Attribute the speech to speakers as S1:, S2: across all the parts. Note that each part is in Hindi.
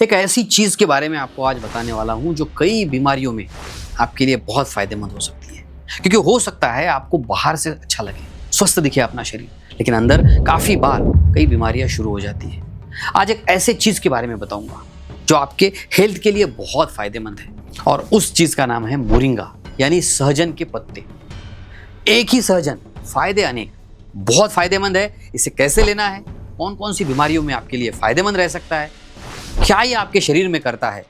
S1: एक ऐसी चीज के बारे में आपको आज बताने वाला हूं जो कई बीमारियों में आपके लिए बहुत फायदेमंद हो सकती है। क्योंकि हो सकता है आपको बाहर से अच्छा लगे, स्वस्थ दिखे अपना शरीर, लेकिन अंदर काफी बार कई बीमारियां शुरू हो जाती है। आज एक ऐसे चीज के बारे में बताऊंगा जो आपके हेल्थ के लिए बहुत फायदेमंद है, और उस चीज का नाम है मोरिंगा, यानी सहजन के पत्ते। एक ही सहजन, फायदे अनेक, बहुत फायदेमंद है। इसे कैसे लेना है, कौन कौन सी बीमारियों में आपके लिए फायदेमंद रह सकता है, क्या ये आपके शरीर में करता है,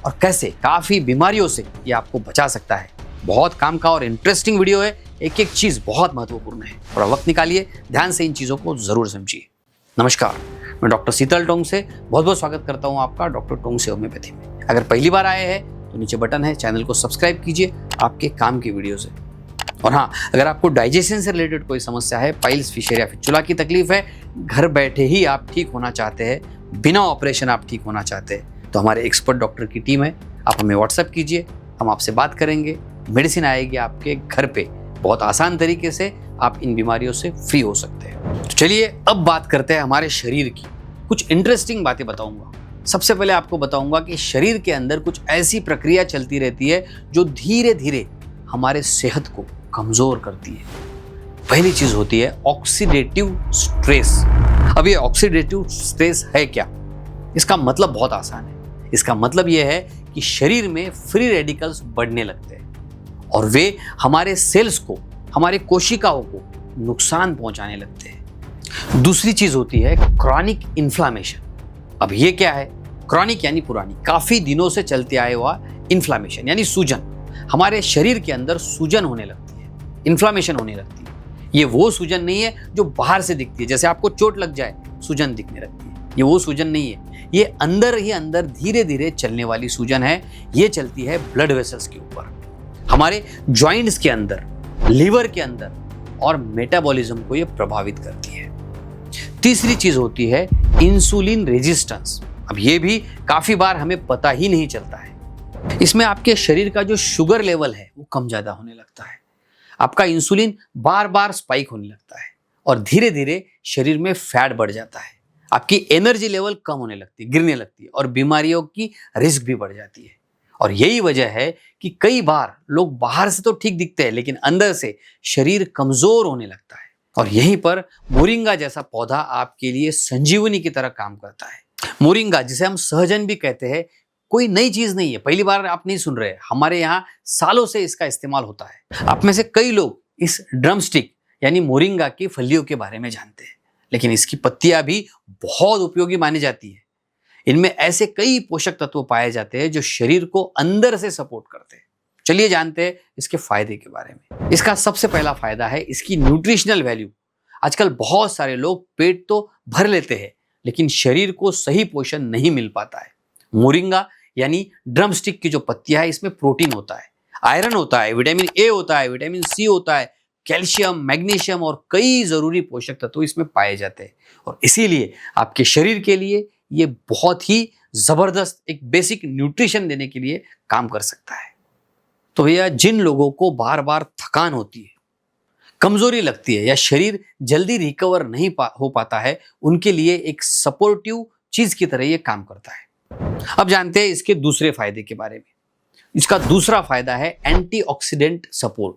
S1: और कैसे काफी बीमारियों से ये आपको बचा सकता है। बहुत काम का और इंटरेस्टिंग वीडियो है, एक एक चीज बहुत महत्वपूर्ण है। थोड़ा वक्त निकालिए, ध्यान से इन चीजों को जरूर समझिए। नमस्कार, मैं डॉक्टर शीतल टोंग से बहुत बहुत स्वागत करता हूं आपका डॉक्टर टोंग से होम्योपैथी में। अगर पहली बार आए हैं तो नीचे बटन है, चैनल को सब्सक्राइब कीजिए आपके काम की वीडियो से। और हाँ, अगर आपको डाइजेशन से रिलेटेड कोई समस्या है, पाइल्स, फिशर या फिर चूल्हा की तकलीफ है, घर बैठे ही आप ठीक होना चाहते हैं, बिना ऑपरेशन आप ठीक होना चाहते हैं, तो हमारे एक्सपर्ट डॉक्टर की टीम है। आप हमें व्हाट्सएप कीजिए, हम आपसे बात करेंगे, मेडिसिन आएगी आपके घर पे। बहुत आसान तरीके से आप इन बीमारियों से फ्री हो सकते हैं। तो चलिए अब बात करते हैं हमारे शरीर की। कुछ इंटरेस्टिंग बातें बताऊंगा। सबसे पहले आपको बताऊंगा कि शरीर के अंदर कुछ ऐसी प्रक्रिया चलती रहती है जो धीरे धीरे हमारे सेहत को कमजोर करती है। पहली चीज होती है ऑक्सीडेटिव स्ट्रेस। अब ये ऑक्सीडेटिव स्ट्रेस है क्या? इसका मतलब बहुत आसान है। इसका मतलब यह है कि शरीर में फ्री रेडिकल्स बढ़ने लगते हैं और वे हमारे सेल्स को, हमारे कोशिकाओं को नुकसान पहुंचाने लगते हैं। दूसरी चीज होती है क्रॉनिक इन्फ्लामेशन। अब ये क्या है? क्रॉनिक यानी पुरानी, काफी दिनों से चलते आए हुआ इन्फ्लामेशन यानी सूजन। हमारे शरीर के अंदर सूजन होने लगती है, इन्फ्लामेशन होने लगती है। ये वो सूजन नहीं है जो बाहर से दिखती है, जैसे आपको चोट लग जाए सूजन दिखने लगती है। ये वो सूजन नहीं है, ये अंदर ही अंदर धीरे धीरे चलने वाली सूजन है। ये चलती है ब्लड वेसल्स के ऊपर, हमारे जॉइंट्स के अंदर, लीवर के अंदर, और मेटाबॉलिज्म को ये प्रभावित करती है। तीसरी चीज होती है इंसुलिन रेजिस्टेंस। अब ये भी काफी बार हमें पता ही नहीं चलता है। इसमें आपके शरीर का जो शुगर लेवल है वो कम ज्यादा होने लगता है। आपका इंसुलिन बार बार स्पाइक होने लगता है और धीरे धीरे शरीर में फैट बढ़ जाता है। आपकी एनर्जी लेवल कम होने लगती है, गिरने लगती है, और बीमारियों की रिस्क भी बढ़ जाती है। और यही वजह है कि कई बार लोग बाहर से तो ठीक दिखते हैं, लेकिन अंदर से शरीर कमजोर होने लगता है। और यहीं पर मोरिंगा जैसा पौधा आपके लिए संजीवनी की तरह काम करता है। मोरिंगा, जिसे हम सहजन भी कहते हैं, कोई नई चीज नहीं है, पहली बार आप नहीं सुन रहे। हमारे यहाँ सालों से इसका इस्तेमाल होता है। आप में से कई लोग इस ड्रमस्टिक यानी मोरिंगा की फलियों के बारे में जानते हैं, लेकिन इसकी पत्तियां भी बहुत उपयोगी मानी जाती है। इनमें ऐसे कई पोषक तत्व पाए जाते हैं जो शरीर को अंदर से सपोर्ट करते हैं। चलिए जानते हैं इसके फायदे के बारे में। इसका सबसे पहला फायदा है इसकी न्यूट्रिशनल वैल्यू। आजकल बहुत सारे लोग पेट तो भर लेते हैं, लेकिन शरीर को सही पोषण नहीं मिल पाता है। मोरिंगा यानी ड्रमस्टिक की जो पत्तियां है, इसमें प्रोटीन होता है, आयरन होता है, विटामिन ए होता है, विटामिन सी होता है, कैल्शियम, मैग्नीशियम और कई जरूरी पोषक तत्व इसमें पाए जाते हैं। और इसीलिए आपके शरीर के लिए ये बहुत ही जबरदस्त एक बेसिक न्यूट्रिशन देने के लिए काम कर सकता है। तो भैया, जिन लोगों को बार बार थकान होती है, कमजोरी लगती है, या शरीर जल्दी रिकवर नहीं हो पाता है, उनके लिए एक सपोर्टिव चीज की तरह ये काम करता है। अब जानते हैं इसके दूसरे फायदे के बारे में। इसका दूसरा फायदा है एंटीऑक्सीडेंट सपोर्ट।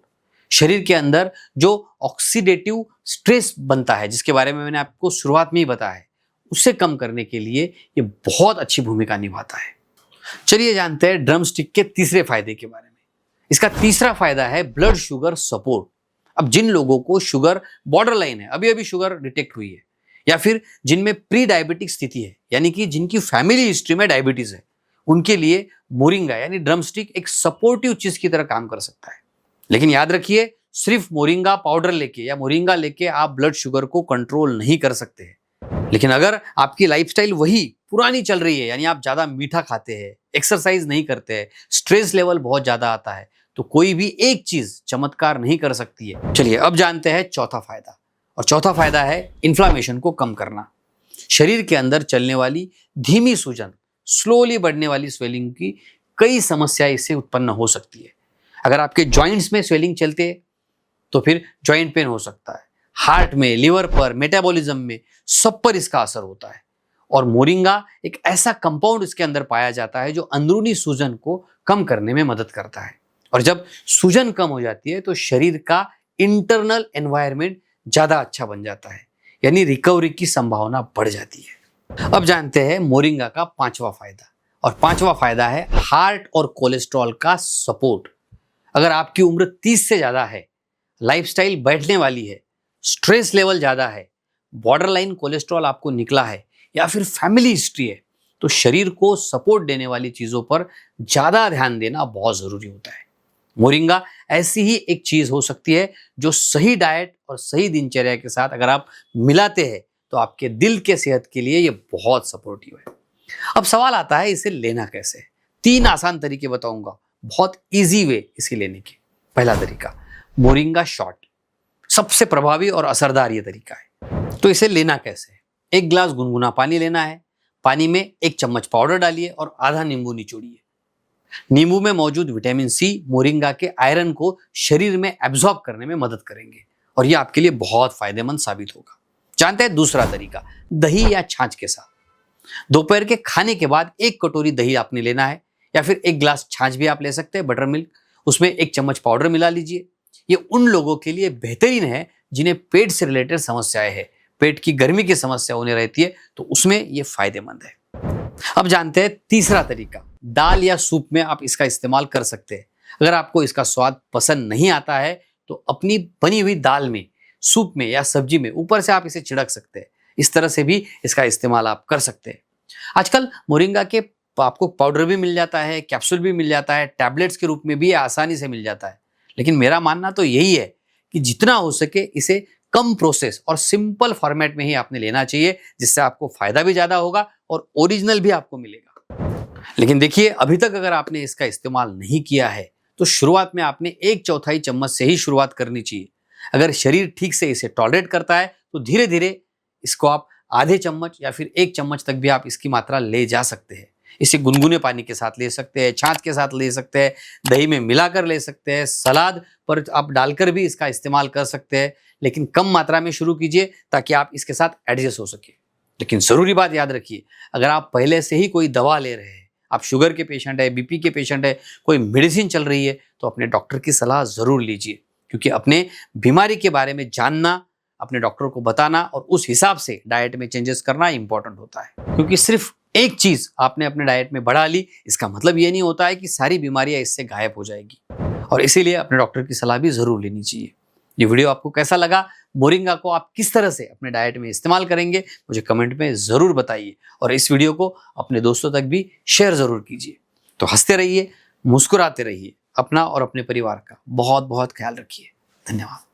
S1: शरीर के अंदर जो ऑक्सीडेटिव स्ट्रेस बनता है, जिसके बारे में मैंने आपको शुरुआत में ही बताया है, उसे कम करने के लिए ये बहुत अच्छी भूमिका निभाता है। चलिए जानते हैं ड्रमस्टिक के तीसरे फायदे के बारे में। इसका तीसरा फायदा है ब्लड शुगर सपोर्ट। अब जिन लोगों को शुगर बॉर्डर लाइन है, अभी अभी शुगर डिटेक्ट हुई है, या फिर जिनमें प्री डायबिटिक स्थिति है, यानी कि जिनकी फैमिली हिस्ट्री में डायबिटीज है, उनके लिए मोरिंगा यानी ड्रमस्टिक एक सपोर्टिव चीज की तरह काम कर सकता है। लेकिन याद रखिए, सिर्फ मोरिंगा पाउडर लेके या मोरिंगा लेके आप ब्लड शुगर को कंट्रोल नहीं कर सकते हैं। लेकिन अगर आपकी लाइफस्टाइल वही पुरानी चल रही है, यानी आप ज्यादा मीठा खाते हैं, एक्सरसाइज नहीं करते हैं, स्ट्रेस लेवल बहुत ज्यादा आता है, तो कोई भी एक चीज चमत्कार नहीं कर सकती है। चलिए अब जानते हैं चौथा फायदा। और चौथा फायदा है इन्फ्लामेशन को कम करना। शरीर के अंदर चलने वाली धीमी सूजन, स्लोली बढ़ने वाली स्वेलिंग की कई समस्याएं इससे उत्पन्न हो सकती है। अगर आपके जॉइंट्स में स्वेलिंग चलते है तो फिर जॉइंट पेन हो सकता है। हार्ट में, लिवर पर, मेटाबॉलिज्म में, सब पर इसका असर होता है। और मोरिंगा एक ऐसा कंपाउंड इसके अंदर पाया जाता है जो अंदरूनी सूजन को कम करने में मदद करता है। और जब सूजन कम हो जाती है तो शरीर का इंटरनल एनवायरनमेंट ज्यादा अच्छा बन जाता है, यानी रिकवरी की संभावना बढ़ जाती है। अब जानते हैं मोरिंगा का पांचवा फायदा, और पांचवा फायदा है हार्ट और कोलेस्ट्रॉल का सपोर्ट। अगर आपकी उम्र 30 से ज्यादा है, लाइफस्टाइल बैठने वाली है, स्ट्रेस लेवल ज्यादा है, बॉर्डरलाइन कोलेस्ट्रॉल आपको निकला है, या फिर फैमिली हिस्ट्री है, तो शरीर को सपोर्ट देने वाली चीजों पर ज्यादा ध्यान देना बहुत जरूरी होता है। मोरिंगा ऐसी ही एक चीज हो सकती है जो सही डाइट और सही दिनचर्या के साथ अगर आप मिलाते हैं तो आपके दिल के सेहत के लिए ये बहुत सपोर्टिव है। अब सवाल आता है इसे लेना कैसे। 3 आसान तरीके बताऊंगा, बहुत इजी वे इसके लेने के। पहला तरीका, मोरिंगा शॉट, सबसे प्रभावी और असरदार ये तरीका है। तो इसे लेना कैसे? 1 गिलास गुनगुना पानी लेना है। पानी में 1 चम्मच पाउडर डालिए और आधा नींबू निचोड़िए। नींबू में मौजूद विटामिन सी मोरिंगा के आयरन को शरीर में एब्जॉर्ब करने में मदद करेंगे और यह आपके लिए बहुत फायदेमंद साबित होगा। जानते हैं दूसरा तरीका, दही या छाछ के साथ। दोपहर के खाने के बाद 1 कटोरी दही आपने लेना है, या फिर 1 गिलास छाछ भी आप ले सकते हैं, बटर मिल्क। उसमें 1 चम्मच पाउडर मिला लीजिए। ये उन लोगों के लिए बेहतरीन है जिन्हें पेट से रिलेटेड समस्याएं हैं, पेट की गर्मी की समस्या होने रहती है, तो उसमें ये फायदेमंद है। अब जानते हैं तीसरा तरीका, दाल या सूप में आप इसका इस्तेमाल कर सकते हैं। अगर आपको इसका स्वाद पसंद नहीं आता है तो अपनी बनी हुई दाल में, सूप में या सब्जी में ऊपर से आप इसे छिड़क सकते हैं। इस तरह से भी इसका इस्तेमाल आप कर सकते हैं। आजकल मोरिंगा के आपको पाउडर भी मिल जाता है, कैप्सूल भी मिल जाता है, टैबलेट्स के रूप में भी आसानी से मिल जाता है। लेकिन मेरा मानना तो यही है कि जितना हो सके इसे कम प्रोसेस और सिंपल फॉर्मेट में ही आपने लेना चाहिए, जिससे आपको फायदा भी ज्यादा होगा और ओरिजिनल भी आपको मिलेगा। लेकिन देखिए, अभी तक अगर आपने इसका इस्तेमाल नहीं किया है तो शुरुआत में आपने 1/4 चम्मच से ही शुरुआत करनी चाहिए। अगर शरीर ठीक से इसे टॉलरेट करता है तो धीरे धीरे इसको आप आधे चम्मच या फिर 1 चम्मच तक भी आप इसकी मात्रा ले जा सकते हैं। इसे गुनगुने पानी के साथ ले सकते हैं, छाछ के साथ ले सकते हैं, दही में मिलाकर ले सकते हैं, सलाद पर आप डालकर भी इसका इस्तेमाल कर सकते हैं। लेकिन कम मात्रा में शुरू कीजिए ताकि आप इसके साथ एडजस्ट हो सके। लेकिन जरूरी बात याद रखिए, अगर आप पहले से ही कोई दवा ले रहे हैं, आप शुगर के पेशेंट है, बीपी के पेशेंट है, कोई मेडिसिन चल रही है, तो अपने डॉक्टर की सलाह जरूर लीजिए। क्योंकि अपने बीमारी के बारे में जानना, अपने डॉक्टर को बताना और उस हिसाब से डाइट में चेंजेस करना इंपॉर्टेंट होता है। क्योंकि सिर्फ एक चीज आपने अपने डाइट में बढ़ा ली, इसका मतलब ये नहीं होता है कि सारी बीमारियां इससे गायब हो जाएगी। और इसीलिए अपने डॉक्टर की सलाह भी जरूर लेनी चाहिए। ये वीडियो आपको कैसा लगा, मोरिंगा को आप किस तरह से अपने डाइट में इस्तेमाल करेंगे, मुझे कमेंट में जरूर बताइए। और इस वीडियो को अपने दोस्तों तक भी शेयर जरूर कीजिए। तो हंसते रहिए, मुस्कुराते रहिए, अपना और अपने परिवार का बहुत बहुत ख्याल रखिए। धन्यवाद।